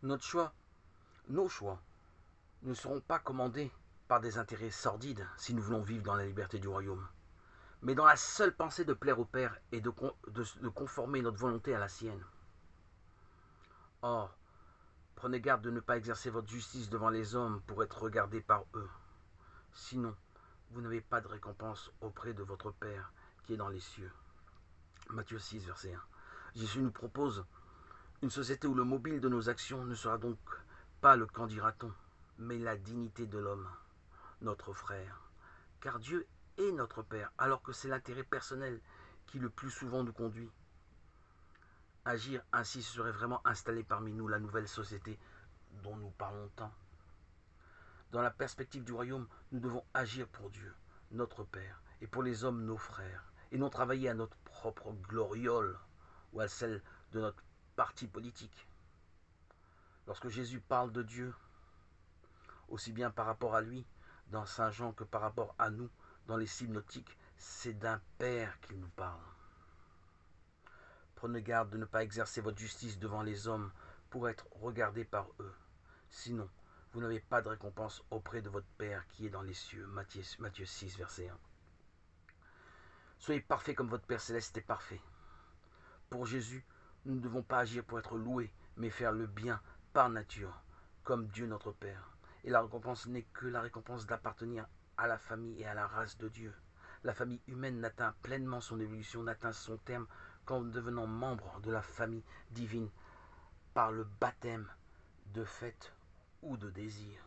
Notre choix, nos choix, ne seront pas commandés par des intérêts sordides si nous voulons vivre dans la liberté du royaume, mais dans la seule pensée de plaire au Père et de conformer notre volonté à la sienne. Or, prenez garde de ne pas exercer votre justice devant les hommes pour être regardés par eux. Sinon, vous n'avez pas de récompense auprès de votre Père qui est dans les cieux. Matthieu 6, verset 1. Jésus nous propose une société où le mobile de nos actions ne sera donc pas le qu'en dira-t-on, mais la dignité de l'homme, notre frère. Car Dieu est notre Père, alors que c'est l'intérêt personnel qui le plus souvent nous conduit. Agir ainsi serait vraiment installer parmi nous la nouvelle société dont nous parlons tant. Dans la perspective du royaume, nous devons agir pour Dieu, notre Père, et pour les hommes, nos frères, et non travailler à notre propre gloriole ou à celle de notre parti politique. Lorsque Jésus parle de Dieu, aussi bien par rapport à lui, dans Saint Jean, que par rapport à nous, dans les synoptiques, c'est d'un Père qu'il nous parle. Prenez garde de ne pas exercer votre justice devant les hommes pour être regardé par eux. Sinon, vous n'avez pas de récompense auprès de votre Père qui est dans les cieux. Matthieu 6, verset 1. Soyez parfaits comme votre Père céleste est parfait. Pour Jésus, nous ne devons pas agir pour être loués, mais faire le bien par nature, comme Dieu notre Père. Et la récompense n'est que la récompense d'appartenir à la famille et à la race de Dieu. La famille humaine n'atteint pleinement son évolution, n'atteint son terme qu'en devenant membre de la famille divine par le baptême de fait ou de désir.